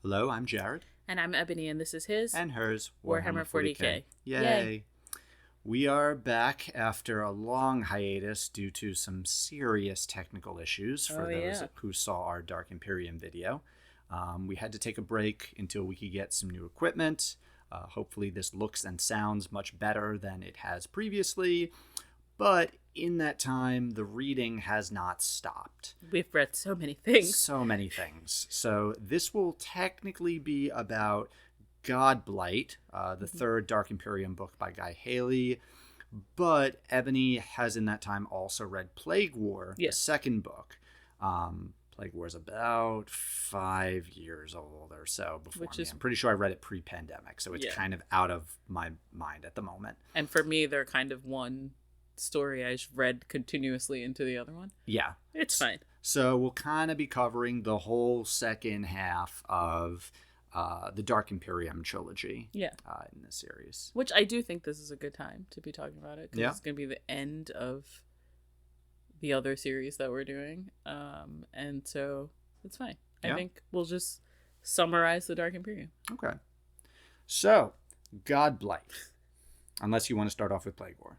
Hello, I'm Jared. And I'm Ebony, and this is his And hers, Warhammer 40K. Yay. We are back after a long hiatus due to some serious technical issues for those who saw our Dark Imperium video. We had to take a break until we could get some new equipment. Hopefully this looks and sounds much better than it has previously. But in that time, the reading has not stopped. We've read so many things. So this will technically be about Godblight, the third Dark Imperium book by Guy Haley. But Ebony has in that time also read Plage War, the second book. Plage War is about 5 years old or so before me. I'm pretty sure I read it pre-pandemic, so it's kind of out of my mind at the moment. And for me, they're kind of one story I read continuously into the other one. Yeah. It's fine. So we'll kind of be covering the whole second half of the Dark Imperium trilogy in this series. Which I do think this is a good time to be talking about it, because it's going to be the end of the other series that we're doing. And so it's fine. I think we'll just summarize the Dark Imperium. Okay. So, Godblight. Unless you want to start off with Plage War.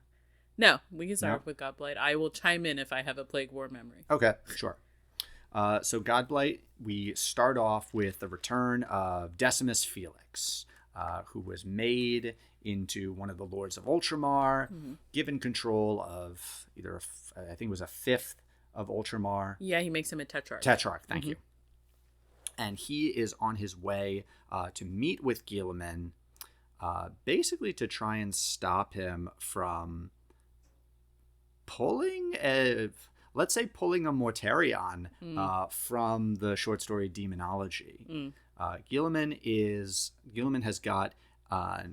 No, we can start off with Godblight. I will chime in if I have a Plage War memory. Okay, sure. So Godblight, we start off with the return of Decimus Felix, who was made into one of the Lords of Ultramar, given control of either, I think it was a fifth of Ultramar. Yeah, he makes him a Tetrarch. Thank you. And he is on his way to meet with Guilliman, basically to try and stop him from pulling a Mortarion from the short story Demonology. Guilliman has got has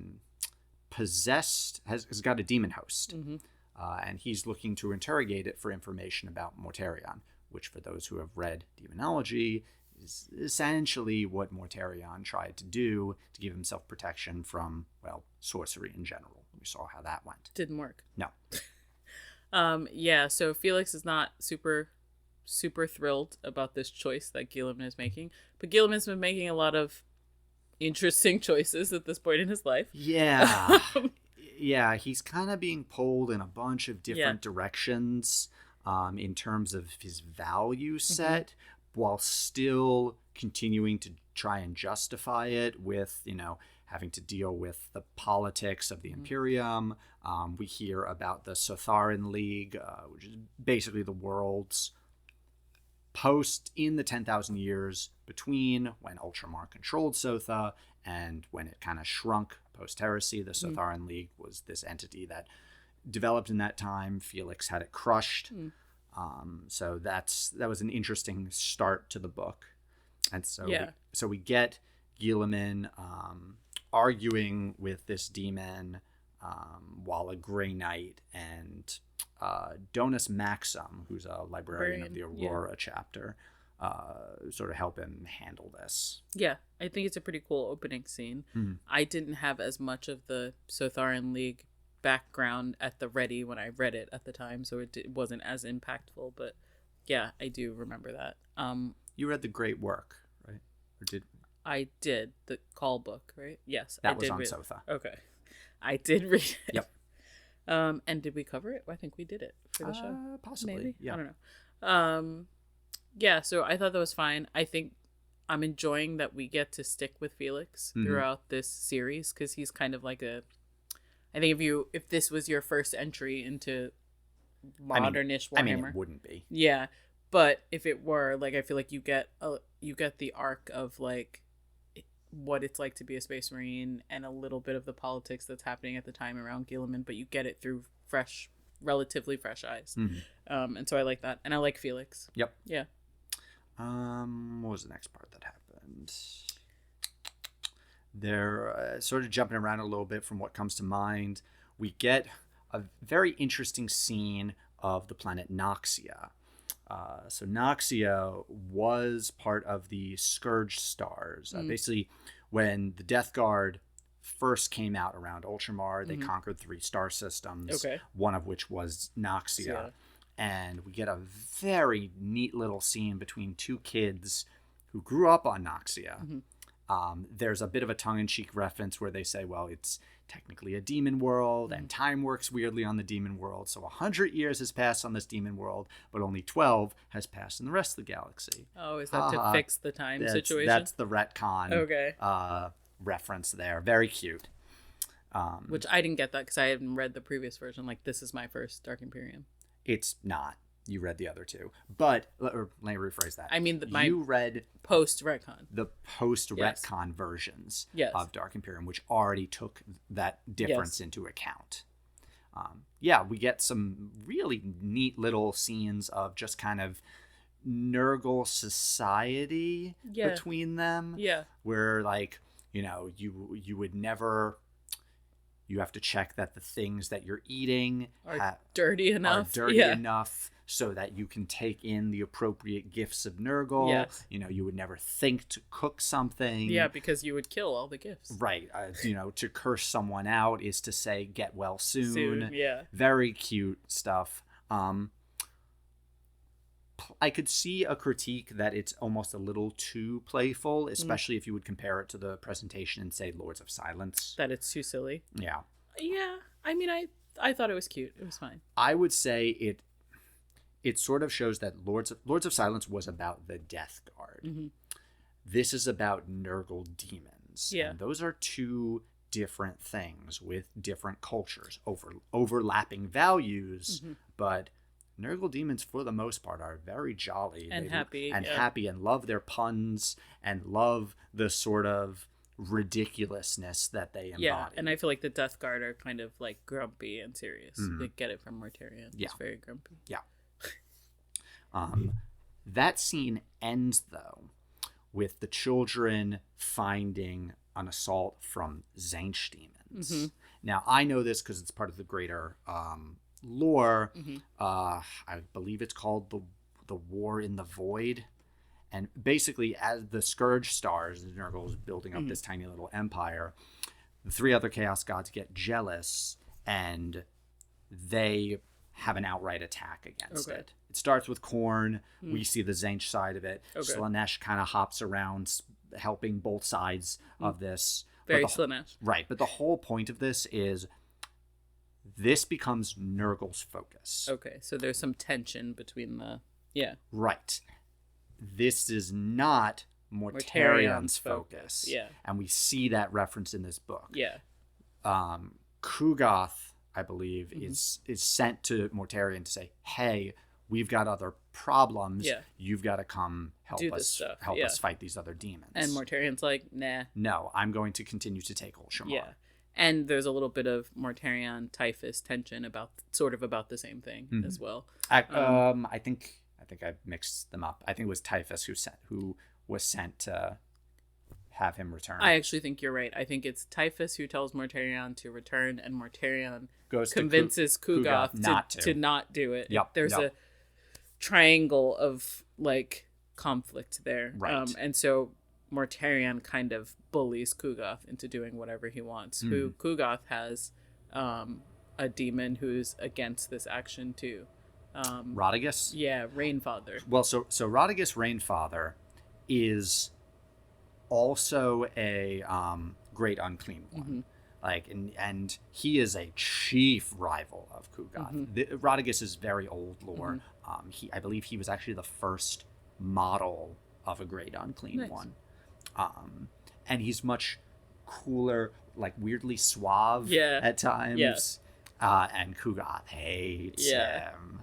got a demon host, and he's looking to interrogate it for information about Mortarion, which for those who have read Demonology is essentially what Mortarion tried to do to give himself protection from, well, sorcery in general. We saw how that went. Didn't work. No. So Felix is not super thrilled about this choice that Guilliman is making. But Guilliman's been making a lot of interesting choices at this point in his life. Yeah. Yeah, he's kind of being pulled in a bunch of different directions in terms of his value set, while still continuing to try and justify it with, having to deal with the politics of the Imperium. We hear about the Sotharan League, which is basically the world's post in the 10,000 years between when Ultramar controlled Sotha and when it kind of shrunk post-heresy. The Sotharan League was this entity that developed in that time. Felix had it crushed. So that was an interesting start to the book. And so, we get Guilliman arguing with this demon while a Grey Knight and Donus Maxim, who's a librarian of the Aurora chapter, sort of help him handle this. Yeah, I think it's a pretty cool opening scene. I didn't have as much of the Sotharan League background at the ready when I read it at the time, so it wasn't as impactful, but yeah, I do remember that. You read The Great Work, right? Or did I did the call book, right? Yes, that was on Sotha. Okay, I did read it. Yep. And did we cover it? I think we did it for the show. Possibly. Maybe? Yeah. I don't know. So I thought that was fine. I think I'm enjoying that we get to stick with Felix throughout this series, because he's kind of like I think if this was your first entry into modernish Warhammer, I mean, it wouldn't be. Yeah, but if it were, I feel like you get the arc of what it's like to be a Space Marine and a little bit of the politics that's happening at the time around Guilliman, but you get it through relatively fresh eyes. And so I like that, and I like Felix. Yep. Yeah. What was the next part that happened? They're sort of jumping around a little bit from what comes to mind. We get a very interesting scene of the planet Noxia. So Noxia was part of the Scourge stars. Basically, when the Death Guard first came out around Ultramar, they conquered 3 star systems, one of which was Noxia. And we get a very neat little scene between 2 kids who grew up on Noxia There's a bit of a tongue-in-cheek reference where they say, well, it's technically a demon world, and time works weirdly on the demon world. So 100 years has passed on this demon world, but only 12 has passed in the rest of the galaxy. Oh, is that to fix the time situation? That's the retcon okay. Reference there. Very cute. Which I didn't get that because I hadn't read the previous version. Like, this is my first Dark Imperium. It's not. You read the other two. But, let me rephrase that. I mean, you read post-retcon. The post-retcon versions of Dark Imperium, which already took that difference into account. We get some really neat little scenes of just kind of Nurgle society between them. Yeah. Where, like, you would never... You have to check that the things that you're eating are dirty enough. Enough so that you can take in the appropriate gifts of Nurgle. Yes. You would never think to cook something. Yeah, because you would kill all the gifts. Right. To curse someone out is to say, get well soon. Yeah. Very cute stuff. I could see a critique that it's almost a little too playful, especially if you would compare it to the presentation and say Lords of Silence. That it's too silly. Yeah. Yeah. I mean, I thought it was cute. It was fine. I would say it sort of shows that Lords of Silence was about the Death Guard. Mm-hmm. This is about Nurgle demons. Yeah. And those are two different things with different cultures, overlapping values, but Nurgle demons, for the most part, are very jolly and happy and love their puns and love the sort of ridiculousness that they embody. Yeah, and I feel like the Death Guard are kind of like grumpy and serious. They get it from Mortarion. Yeah. It's very grumpy. Yeah. That scene ends, though, with the children finding an assault from Tzeentch demons. Mm-hmm. Now, I know this because it's part of the greater... lore. I believe it's called the War in the Void, and basically as the Scourge stars, Nurgle is building up this tiny little empire, the three other Chaos Gods get jealous and they have an outright attack against it. It starts with Khorne. We see the Tzeentch side of it. Slaanesh kind of hops around helping both sides of this. Very Slaanesh. Right, but the whole point of this is this becomes Nurgle's focus. Okay, so there's some tension between the... Yeah. Right. This is not Mortarion's focus. Yeah. And we see that reference in this book. Yeah. Kugoth, I believe, is sent to Mortarion to say, hey, we've got other problems. Yeah. You've got to come help us fight these other demons. And Mortarion's like, nah. No, I'm going to continue to take Ultramar. Yeah. And there's a little bit of Mortarion Typhus tension about the same thing as well. I think I mixed them up. I think it was Typhus who was sent to have him return. I actually think you're right. I think it's Typhus who tells Mortarion to return, and Mortarion convinces Kugoth to not do it. Yep. There's a triangle of like conflict there. Right. And so Mortarion kind of bullies Kugoth into doing whatever he wants. Kugoth has a demon who's against this action too. Radagast? Yeah, Rainfather. Well, so Radagast Rainfather is also a great unclean one. Like, and he is a chief rival of Kugoth. Radagast is very old lore. I believe he was actually the first model of a great unclean one. And he's much cooler, like weirdly suave at times. Yes. And Kugoth hates him.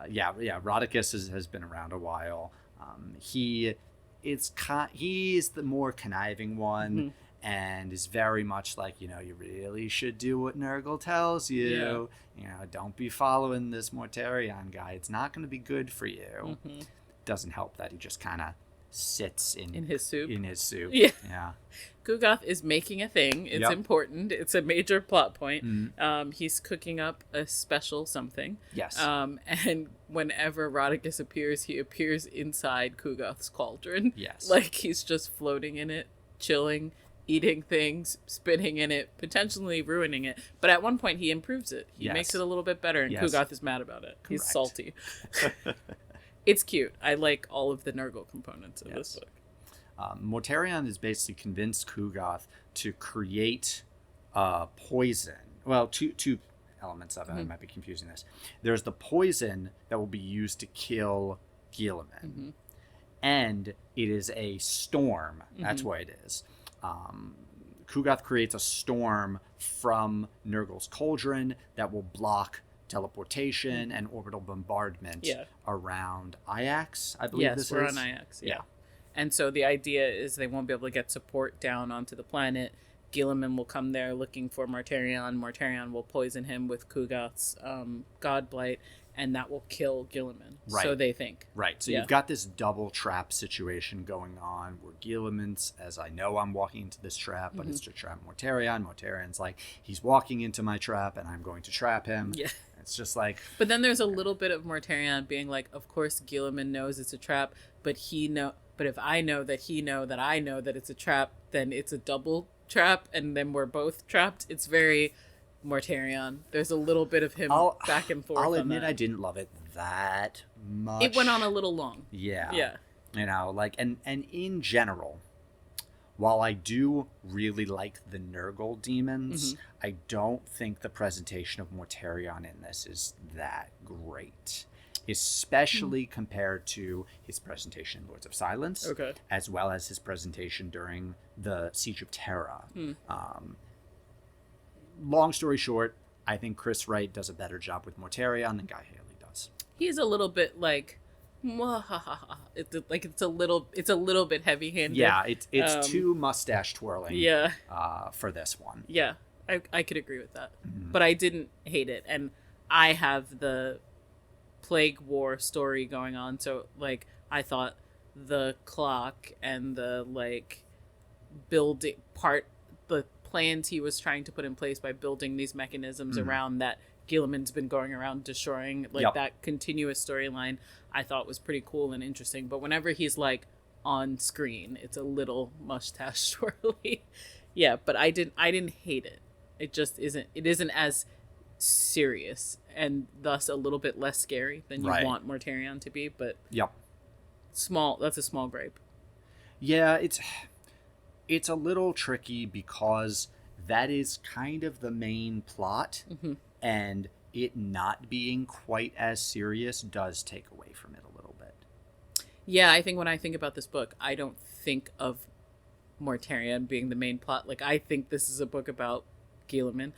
Radagast has been around a while. He's the more conniving one, and is very much like, you really should do what Nurgle tells you. Don't be following this Mortarion guy. It's not going to be good for you. Doesn't help that he just kind of sits in his soup. Yeah. Kugoth is making a thing. It's important. It's a major plot point. He's cooking up a special something. Yes. And whenever Radagast appears, he appears inside Kugoth's cauldron. Yes. Like he's just floating in it, chilling, eating things, spinning in it, potentially ruining it. But at one point he improves it. He makes it a little bit better, and Kugoth is mad about it. Correct. He's salty. It's cute. I like all of the Nurgle components of this book. Mortarion is basically convinced Kugoth to create poison. Well, two elements of it. I might be confusing this. There's the poison that will be used to kill Guilliman, and it is a storm. That's what it is. Kugoth creates a storm from Nurgle's cauldron that will block teleportation and orbital bombardment around Ajax, I believe this is. Yes, we're on Ajax, yeah. And so the idea is they won't be able to get support down onto the planet. Guilliman will come there looking for Mortarion. Mortarion will poison him with Kugoth's Godblight, and that will kill Guilliman. Right. So they think. Right. So you've got this double trap situation going on where Guilliman's, as I know I'm walking into this trap, but it's to trap Mortarion. Mortarion's like, he's walking into my trap, and I'm going to trap him. Yeah. It's just like... But then there's a little bit of Mortarion being like, of course Guilliman knows it's a trap, but if I know that he know that I know that it's a trap, then it's a double trap, and then we're both trapped. It's very Mortarion. There's a little bit of him back and forth. I'll admit I didn't love it that much. It went on a little long. Yeah. You know, like, and in general, while I do really like the Nurgle demons, I don't think the presentation of Mortarion in this is that great. Especially compared to his presentation in Lords of Silence, as well as his presentation during the Siege of Terra. Long story short, I think Chris Wright does a better job with Mortarion than Guy Haley does. He's a little bit like, it's a little bit heavy-handed. Yeah, it's too mustache twirling. Yeah, for this one. Yeah, I could agree with that, but I didn't hate it, and I have the Plage War story going on, so like I thought the clock and the like building part, the plans he was trying to put in place by building these mechanisms around that Guilliman's been going around destroying, like that continuous storyline, I thought was pretty cool and interesting. But whenever he's like on screen, it's a little mustache twirly. Yeah, but I didn't hate it. It just isn't as serious and thus a little bit less scary than you want Mortarion to be, but that's a small gripe. Yeah, it's a little tricky because that is kind of the main plot, and it not being quite as serious does take away from it a little bit. Yeah, I think when I think about this book, I don't think of Mortarion being the main plot. Like, I think this is a book about Guilliman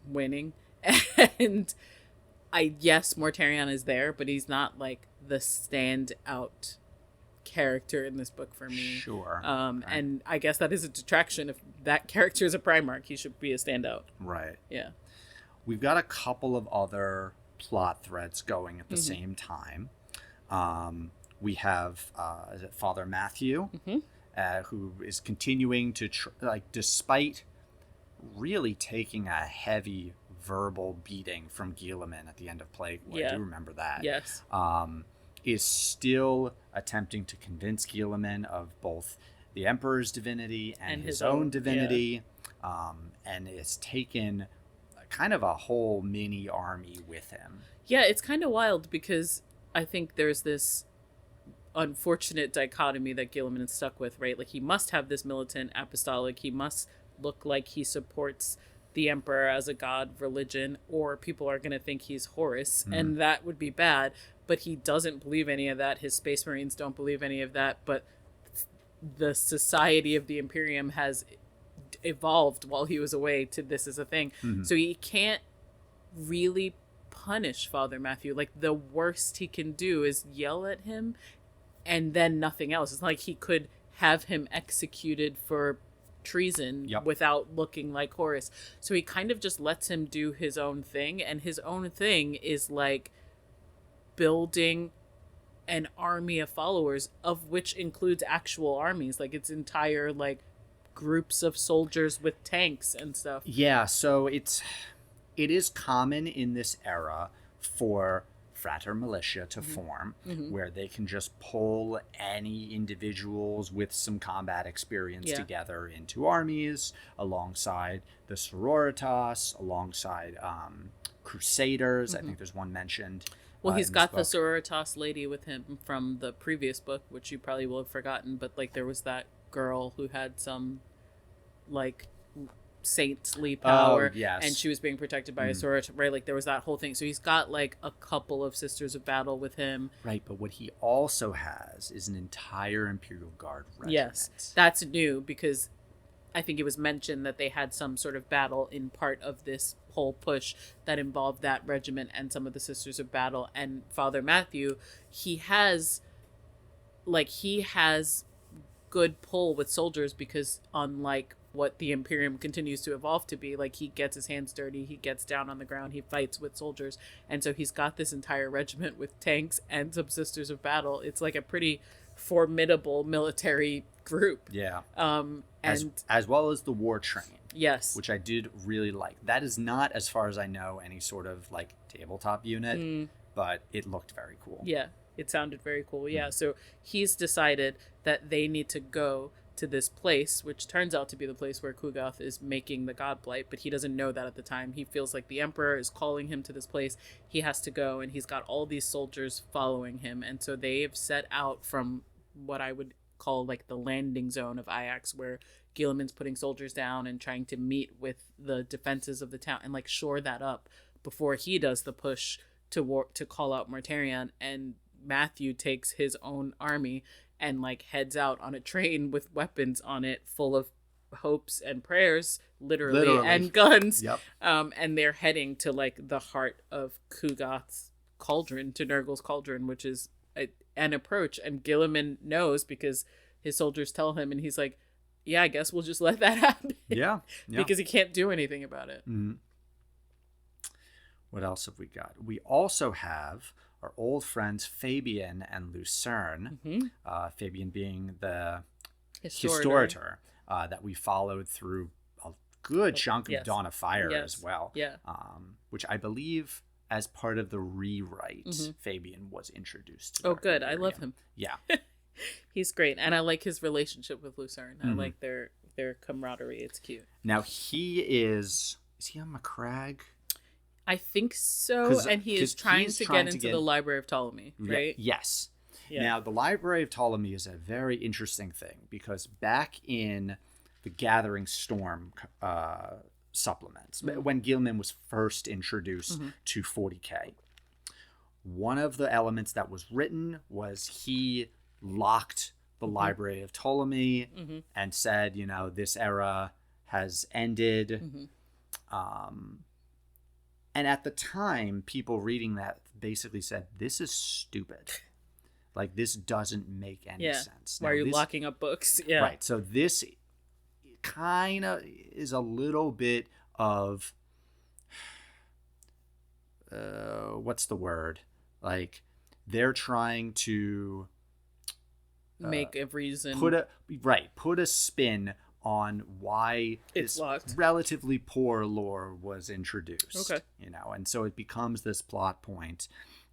winning, and yes, Mortarion is there, but he's not like the standout character in this book for me. Sure. And I guess that is a detraction. If that character is a Primarch, he should be a standout. Right. Yeah. We've got a couple of other plot threads going at the same time. We have Father Matthew, who is continuing to despite really taking a heavy verbal beating from Guilliman at the end of Plage War. I do remember that. Yes. Is still attempting to convince Guilliman of both the Emperor's divinity and his own divinity, and it's taken kind of a whole mini army with him. Yeah, it's kind of wild because I think there's this unfortunate dichotomy that Guilliman is stuck with, right? Like, he must have this militant apostolic, he must look like he supports the Emperor as a god religion, or people are going to think he's Horus, and that would be bad. But he doesn't believe any of that. His Space Marines don't believe any of that. But the society of the Imperium has evolved while he was away to this is a thing. So he can't really punish Father Matthew. Like, the worst he can do is yell at him and then nothing else. It's like he could have him executed for treason without looking like Horus. So he kind of just lets him do his own thing, and his own thing is like building an army of followers, of which includes actual armies, like its entire like groups of soldiers with tanks and stuff. Yeah, so it is common in this era for frater militia to form, where they can just pull any individuals with some combat experience together into armies alongside the sororitas, alongside crusaders. I think there's one mentioned. Well, he's in got the this book. Sororitas lady with him from the previous book, which you probably will have forgotten. But like, there was that girl who had some like saintly power, Oh, yes. and she was being protected by a sorority, right? Like, there was that whole thing. So he's got like a couple of Sisters of Battle with him, right? But what he also has is an entire Imperial Guard regiment. Yes, that's new, because I think it was mentioned that they had some sort of battle in part of this whole push that involved that regiment and some of the Sisters of Battle. And Father Matthew, he has good pull with soldiers, because unlike what the Imperium continues to evolve to be, like, he gets his hands dirty, he gets down on the ground, he fights with soldiers, and so he's got this entire regiment with tanks and some Sisters of Battle. It's like a pretty formidable military group. Yeah. And as well as the war train. Yes. Which I did really like. That is not, as far as I know, any sort of like tabletop unit, but it looked very cool. Yeah, it sounded very cool. Yeah, so he's decided that they need to go to this place, which turns out to be the place where Kugoth is making the Godblight, but he doesn't know that at the time. He feels like the Emperor is calling him to this place. He has to go, and he's got all these soldiers following him, and so they've set out from what I would call like the landing zone of Ajax, where Guilliman's putting soldiers down and trying to meet with the defenses of the town and like shore that up before he does the push to call out Mortarion. And Matthew takes his own army and like heads out on a train with weapons on it full of hopes and prayers, literally. And guns. Yep. And they're heading to like the heart of Kugoth's cauldron, to Nurgle's cauldron, which is an approach. And Guilliman knows, because his soldiers tell him, and he's like, yeah, I guess we'll just let that happen. Yeah. Because he can't do anything about it. Mm-hmm. What else have we got? We also have our old friends Fabian and Lucerne. Fabian being the historitor that we followed through a good chunk of Dawn of Fire as well. Yeah. Which I believe, as part of the rewrite, Fabian was introduced to. Oh, good. I love him. Yeah. He's great. And I like his relationship with Lucerne. I like their camaraderie. It's cute. Now, is he on McCrag? I think so. And he is trying to get into the Library of Ptolemy, right? Yes. Yeah. Now, the Library of Ptolemy is a very interesting thing, because back in the Gathering Storm supplements, when Guilliman was first introduced to 40K, one of the elements that was written was he locked the Library of Ptolemy and said, this era has ended. And at the time, people reading that basically said, this is stupid. Like, this doesn't make any sense. Why are you locking up books? Yeah. Right. So this kind of is a little bit of, what's the word? Like, they're trying to make a reason. Put a spin on why it's locked. Relatively poor lore was introduced. Okay. And so it becomes this plot point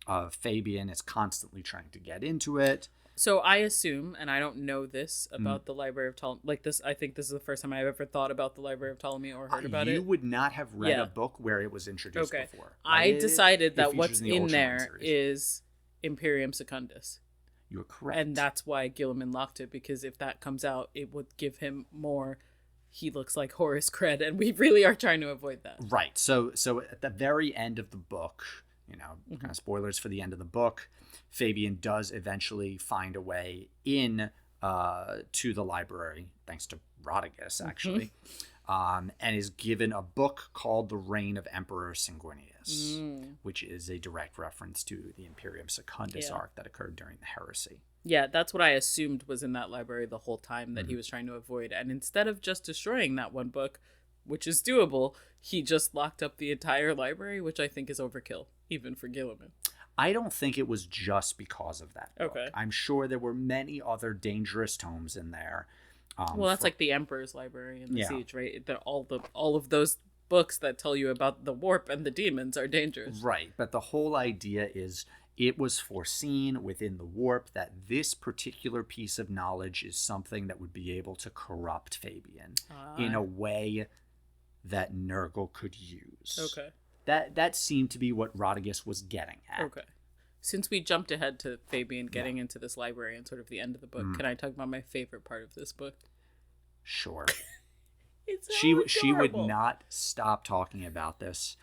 of Fabian is constantly trying to get into it. So I assume, and I don't know this about the Library of Ptolemy, like this, I think this is the first time I've ever thought about the Library of Ptolemy or heard about it. You would not have read a book where it was introduced before. I decided that what's in there is Imperium Secundus. You're correct. And that's why Guilliman locked it, because if that comes out, it would give him more, he looks like Horus cred, and we really are trying to avoid that. Right. So at the very end of the book, kind of spoilers for the end of the book, Fabian does eventually find a way in to the library, thanks to Rodriguez, actually, and is given a book called The Reign of Emperor Sanguinius, which is a direct reference to the Imperium Secundus arc that occurred during the heresy. Yeah, that's what I assumed was in that library the whole time that he was trying to avoid. And instead of just destroying that one book, which is doable, he just locked up the entire library, which I think is overkill, even for Guilliman. I don't think it was just because of that book. Okay. I'm sure there were many other dangerous tomes in there. Well, that's like the Emperor's Library in the Siege, right? All of those books that tell you about the warp and the demons are dangerous. Right, but the whole idea is it was foreseen within the warp that this particular piece of knowledge is something that would be able to corrupt Fabian in a way that Nurgle could use. Okay. That seemed to be what Rodriguez was getting at. Okay. since we jumped ahead to Fabian getting into this library and sort of the end of the book, can I talk about my favorite part of this book? Sure. It's so she would adorable. not stop talking about this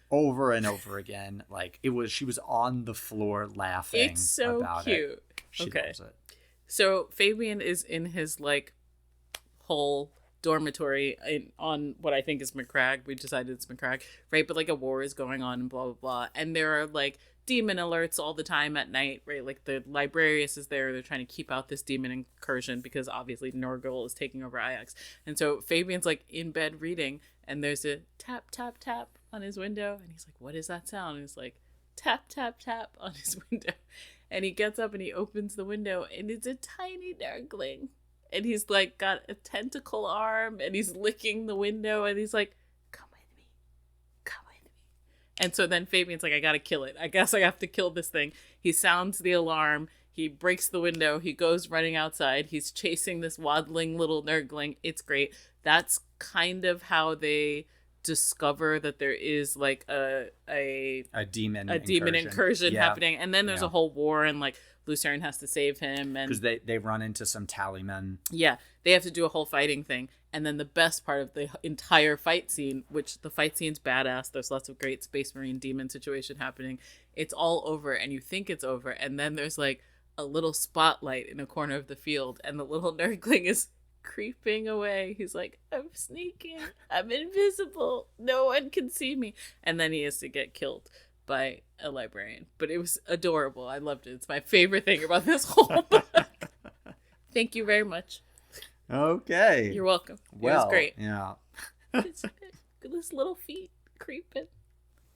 over and over again. Like she was on the floor laughing. It's so about cute. It. She loves it. So Fabian is in his like whole dormitory on what I think is McCrag. We decided it's McCrag, right? But like a war is going on and blah blah blah, and there are like demon alerts all the time at night, right? Like the librarius is there. They're trying to keep out this demon incursion because obviously Nurgle is taking over Ajax. And so Fabian's like in bed reading, and there's a tap tap tap on his window, and he's like, "What is that sound?" And he's like, "Tap tap tap" on his window, and he gets up and he opens the window, and it's a tiny Nurgling. And he's like got a tentacle arm, and he's licking the window, and he's like, "Come with me. Come with me." And so then Fabian's like, "I gotta kill it. I guess I have to kill this thing." He sounds the alarm. He breaks the window. He goes running outside. He's chasing this waddling little Nurgling. It's great. That's kind of how they discover that there is like a demon incursion happening. And then there's a whole war, and like Lucerne has to save him, and because they run into some tallymen. Yeah, they have to do a whole fighting thing. And then the best part of the entire fight scene, which the fight scene's badass, there's lots of great Space Marine demon situation happening. It's all over, and you think it's over, and then there's like a little spotlight in a corner of the field, and the little Nurgling is creeping away. He's like, "I'm sneaking. I'm invisible. No one can see me." And then he has to get killed by a librarian. But it was adorable. I loved it. It's my favorite thing about this whole book. Thank you very much. Okay. You're welcome. Well, it was great. Yeah. It's this little feet creeping.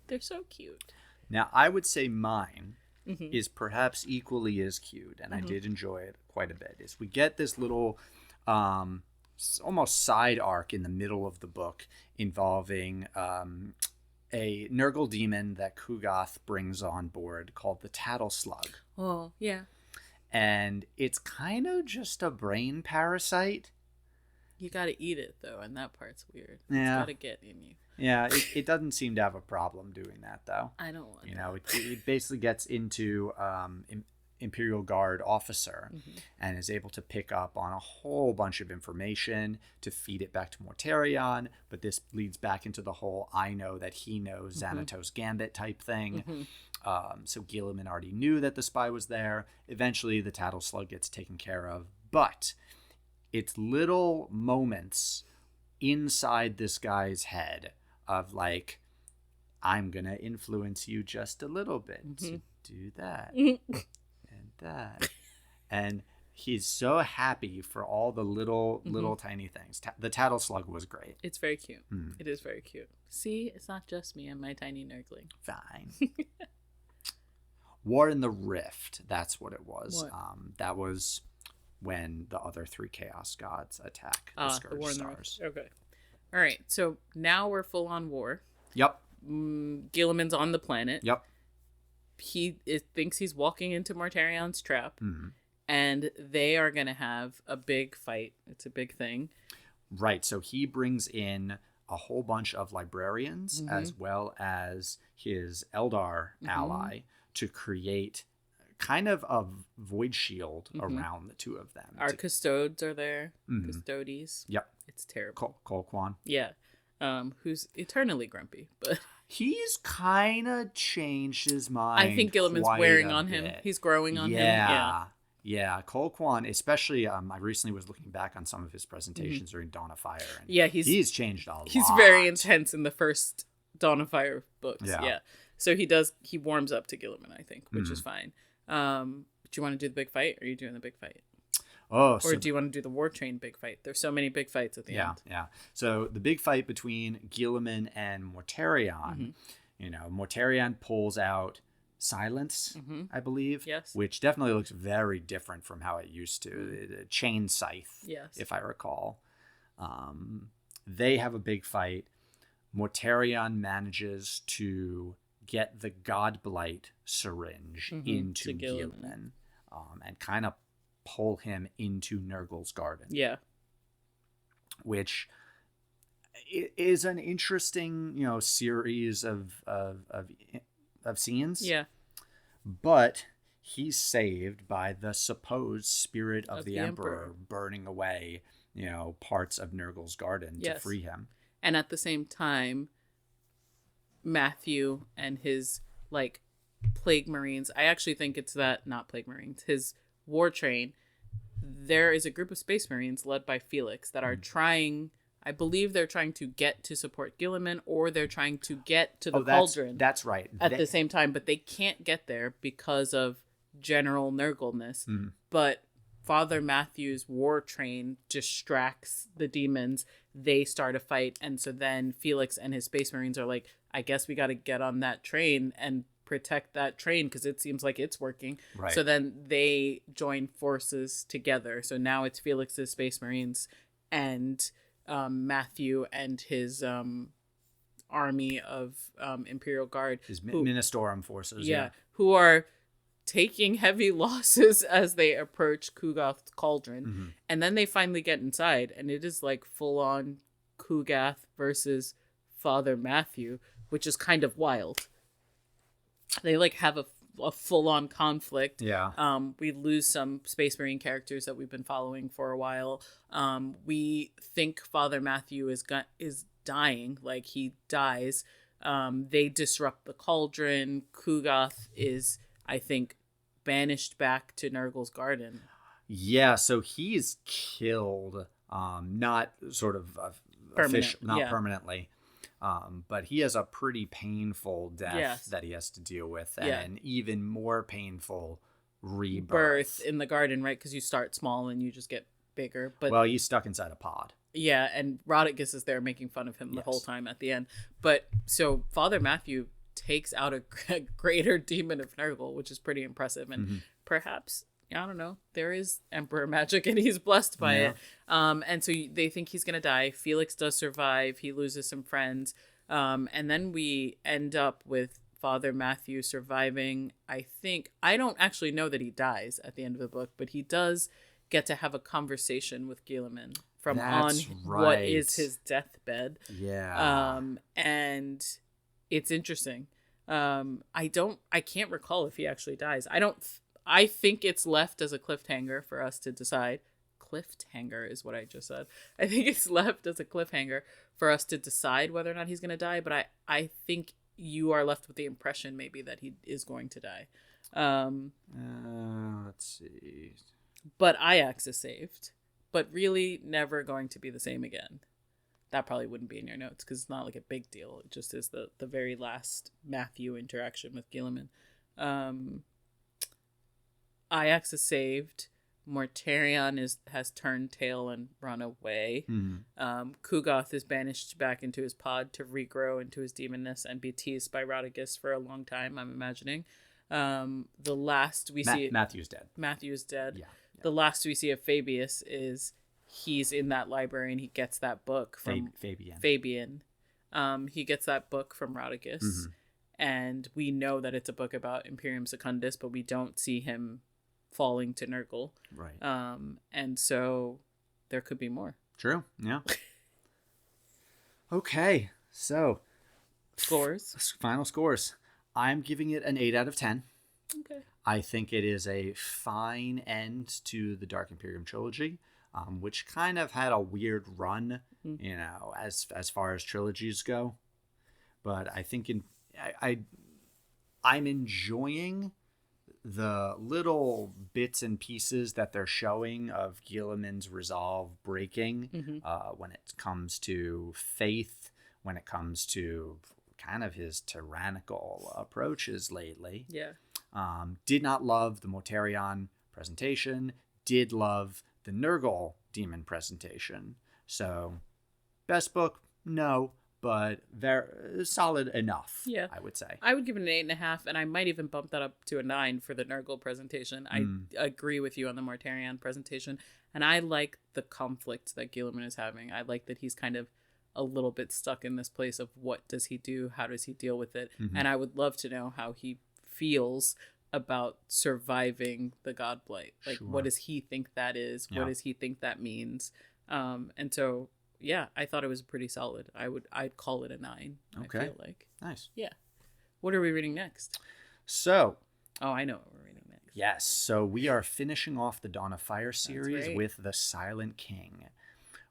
They're so cute. Now, I would say mine is perhaps equally as cute, and I did enjoy it quite a bit, is we get this little almost side arc in the middle of the book involving a Nurgle demon that Kugoth brings on board called the Tattle Slug. Oh, yeah. And it's kind of just a brain parasite. You gotta eat it, though, and that part's weird. Yeah. It's gotta get in you. Yeah, it doesn't seem to have a problem doing that, though. I don't want it basically gets into Imperial Guard officer and is able to pick up on a whole bunch of information to feed it back to Mortarion, but this leads back into the whole I know that he knows Xanatos Gambit type thing. So Guilliman already knew that the spy was there. Eventually the Tattle Slug gets taken care of, but it's little moments inside this guy's head of like, I'm gonna influence you just a little bit to do that and that, and he's so happy for all the little tiny things. The Tattle Slug was great. It's very cute. It is very cute. See, it's not just me and my tiny Nurgling. Fine. War in the Rift, that's what it was. That was when the other three Chaos Gods attack the Scourge War in Stars. The Rift. Okay. All right, so now we're full on war. Yep. Guilliman's on the planet. Yep. He thinks he's walking into Mortarion's trap, and they are going to have a big fight. It's a big thing. Right, so he brings in a whole bunch of librarians as well as his Eldar ally to create kind of a void shield around the two of them. Our custodes are there. Custodes. Yep. It's terrible. Colquan. Yeah. Who's eternally grumpy, but he's kind of changed his mind. I think Guilliman's wearing on him. He's growing on him. Yeah. Colquan, especially. I recently was looking back on some of his presentations during Dawn of Fire, and he's changed a lot. He's very intense in the first Dawn of Fire books. Yeah. So he warms up to Guilliman, I think, which is fine. Do you want to do the big fight, or are you doing the big fight? Or do you want to do the War Train big fight? There's so many big fights at the end. Yeah. So the big fight between Guilliman and Mortarion, Mortarion pulls out Silence, I believe. Yes. Which definitely looks very different from how it used to. Chain Scythe, if I recall. They have a big fight. Mortarion manages to get the Godblight syringe into Guilliman and kind of pull him into Nurgle's garden. Yeah. Which is an interesting, series of scenes. Yeah. But he's saved by the supposed spirit of the Emperor burning away, parts of Nurgle's garden to free him. And at the same time, Matthew and his, Plague Marines, I actually think it's not Plague Marines, his war train, there is a group of Space Marines led by Felix that are trying, I believe they're trying to get to support Guilliman, or they're trying to get to the cauldron. That's right. At the same time, but they can't get there because of general Nurgleness. But Father Matthew's war train distracts the demons. They start a fight, and so then Felix and his Space Marines are like, I guess we got to get on that train and protect that train because it seems like it's working. Right. So then they join forces together. So now it's Felix's Space Marines and Matthew and his army of Imperial Guard. His Ministorum forces. Yeah. Who are taking heavy losses as they approach Kugath's cauldron. And then they finally get inside, and it is full on Kugath versus Father Matthew, which is kind of wild. They have a full-on conflict. Yeah. We lose some Space Marine characters that we've been following for a while. We think Father Matthew is dying, he dies. They disrupt the cauldron. Kugath is, I think, banished back to Nurgle's garden. Yeah, so he's killed, not sort of permanently. But he has a pretty painful death that he has to deal with, and an even more painful rebirth in the garden, right? Because you start small and you just get bigger. But he's stuck inside a pod. Yeah, and Rodriguez is there making fun of him the whole time at the end. But so Father Matthew takes out a greater demon of Nurgle, which is pretty impressive, and perhaps, I don't know, there is Emperor magic and he's blessed by it. And so they think he's going to die. Felix does survive. He loses some friends. And then we end up with Father Matthew surviving. I don't actually know that he dies at the end of the book, but he does get to have a conversation with Guilliman from what is his deathbed. Yeah. And it's interesting. I can't recall if he actually dies. I think it's left as a cliffhanger for us to decide. Cliffhanger is what I just said. I think it's left as a cliffhanger for us to decide whether or not he's going to die. But I think you are left with the impression maybe that he is going to die. Let's see. But Ajax is saved. But really never going to be the same again. That probably wouldn't be in your notes because it's not a big deal. It just is the very last Matthew interaction with Guilliman. Ajax is saved. Mortarion has turned tail and run away. Kugath is banished back into his pod to regrow into his demonness and be teased by Rodriguez for a long time, I'm imagining. The last we see... Matthew's dead. Matthew's dead. Yeah. The last we see of Fabius is he's in that library and he gets that book from... Fabian. He gets that book from Rodriguez. And we know that it's a book about Imperium Secundus, but we don't see him falling to Nurgle. Right. And so there could be more. True. Yeah. Okay. So scores. Final scores. I'm giving it an 8 out of 10. Okay. I think it is a fine end to the Dark Imperium trilogy, which kind of had a weird run, as far as trilogies go. But I think I'm enjoying the little bits and pieces that they're showing of Guilliman's resolve breaking when it comes to faith, when it comes to kind of his tyrannical approaches lately. Yeah. Did not love the Mortarion presentation. Did love the Nurgle demon presentation. So, best book? No. But very solid enough, I would say. I would give it an 8.5, and I might even bump that up to a 9 for the Nurgle presentation. I agree with you on the Mortarion presentation, and I like the conflict that Guilliman is having. I like that he's kind of a little bit stuck in this place of what does he do, how does he deal with it, and I would love to know how he feels about surviving the Godblight. What does he think that is? Yeah. What does he think that means? And so... yeah, I thought it was pretty solid. I'd call it a 9. Okay. I feel like. Nice. Yeah. What are we reading next? So, Oh, I know what we're reading next. Yes, so we are finishing off the Dawn of Fire series with The Silent King,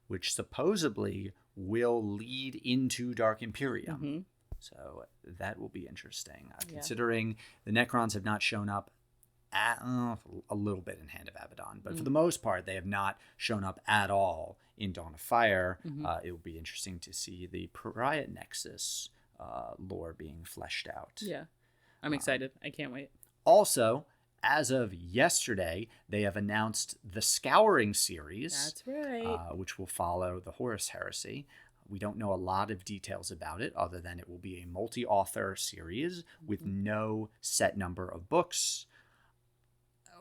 which supposedly will lead into Dark Imperium. Mm-hmm. So that will be interesting. Considering the Necrons have not shown up a little bit in Hand of Abaddon, but for the most part, they have not shown up at all in Dawn of Fire. It will be interesting to see the Pariah Nexus lore being fleshed out. Yeah, I'm excited. I can't wait. Also, as of yesterday, they have announced the Scouring series. That's right. Which will follow the Horus Heresy. We don't know a lot of details about it other than it will be a multi-author series with no set number of books.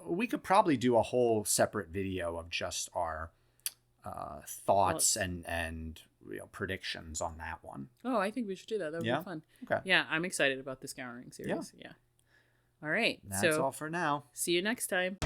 We could probably do a whole separate video of just our thoughts and predictions on that one. Oh, I think we should do that. That would be fun. Okay. Yeah, I'm excited about the Scouring series. Yeah. All right. That's all for now. See you next time.